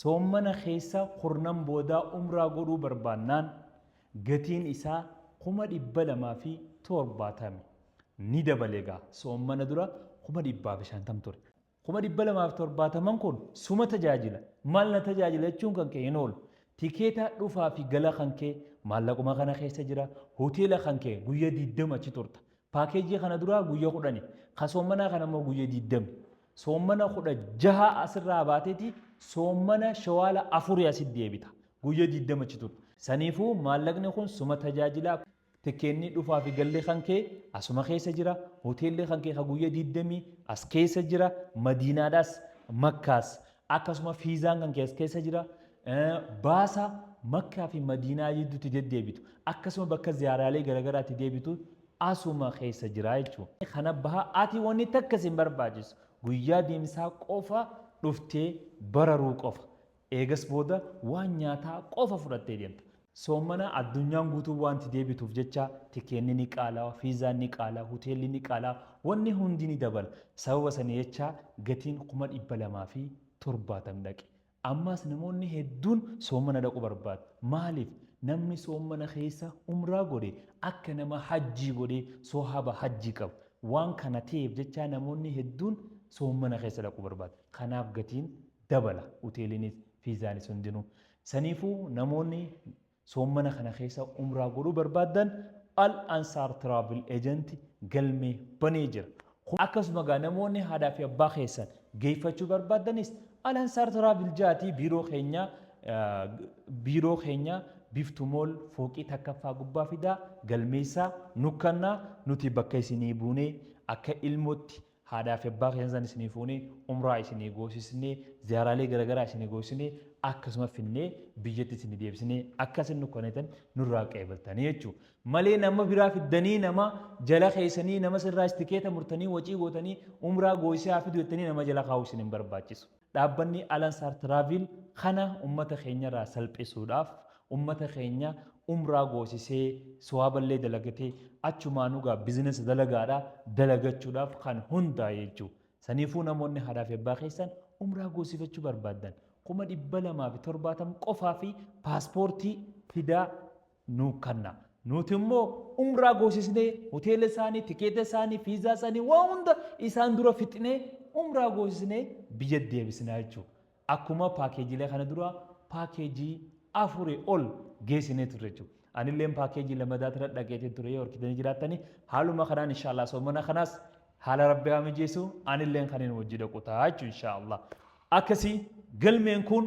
soomana keessa kurnan boodaa umraa godhuu barbaannaan gatiin isaa 270 ni dabaleegaa soomana dura 250 ture 270 kun suma tajaajila maal na tajaajila jechuun kan kee hin oolu tikeeta dhufaa fi gala kan kee maallaquma kana keessa jira hoteela kan kee guyyaa 20 achi turta paakeejii kana dura guyyaa 10 ka soomana kana immoo guyyaa 20 soomana 16 asirraa baateeti soomana shawaala 4 asitti deebita guyyaa 20 achi turta saniifuu maallaqni kun suma tajaajila tikeenni dhufaa fi gallee kan kee asuma keessa jira hoteelli kan kee guyyaa 20 as keessa jira madiinaadhaas makkaas akkasuma fiizaan kan kee as keessa jira baasa makkaa fi madiinaa jidduutti deddeebitu akkasuma bakka ziyaaraalee garagaraatti deebitu asuma keessa jira jechuudha. Kana baha ati wanni takkas hin barbaachisu guyyaa deemsaa qofa dhuftee bararuu qofa eegas booda waan nyaataa qofa fudhattee deemta. soomana addunyaan guutuu wanti deebituuf jecha tikeenni ni qaalaa fiizaan ni qaalaa hoteelli ni qaalaa wanni hundi ni dabala sababa sana jecha gatiin 270 dhaqe ammas namoonni hedduun soomana dhaqu barbaadu maaliif namni soomana keessa umraa godhe akka nama hajjii godhe sohaba hajjii qabu waan kana ta'eef jecha namoonni hedduun soomana keessa dhaqu barbaadu kanaaf gatiin dabala hoteelinis fiizaanis hundinuu saniifuu namoonni soomana kana keessa umraa godhuu barbaadan Al-Ansar Travel Agent galmee banee jira. Akkasuma gaa namoonni haadhaa fi abbaa keessan geeffachuu barbaadanis Al-Ansar Travel jaatii biiroo keenya biftu mool fooqii takkaffaa gubbaa fidaa galmeessaa nukkannaa nuti bakka isinii buunee akka ilmootti haadhaa fi abbaa keessan isinii fuunee umraa isinii goosisnee ziyaaraalee garagaraa isinii goosisnee akkasuma finnee biyyatti isinii deebisnee akkasin nukkanetan nurraa qeebaltanii jechuudha. Malee nama biraa fiddanii nama jala keessanii nama sirraa tikeeta murtanii wacii gootanii umraa goosisaa fidu jettanii nama jala kaa'uu isin hin barbaachisu. Dhaabbanni Al-Ansar Travel kana ummata keenyarraa salphisuudhaaf ummata keenya umraa goosisee sawaaballee dalagatee achumaan dhugaa biizinesi dalagaadhaa dalagachuudhaaf kan hundaa'e jechuudha. Saniifuu namoonni haadhaa fi abbaa keessan umraa goosifachuu barbaadan 270 qofaa fi paaspoortii fidaa nu kanna. Nuti immoo umraa goosisnee hoteela isaanii, tikeeta isaanii, fiizaa isaanii waan hunda isaan dura fixnee umraa goosisnee biyya deebisnaa jechuudha. Akkuma paakeejiilee kana dura paakeejii 4 ol geessinee turre jechuudha. Anilleen paakeejii lamadaa tira dhaqeetii ture yoo horkitanii jiraatanii haaluma kanaan inshaallah soomana kanaas haala rabbi haa mijeessu anilleen kaniin wajji dhaqu ta'a jechuudha inshaallah. Akkasii galmeen kun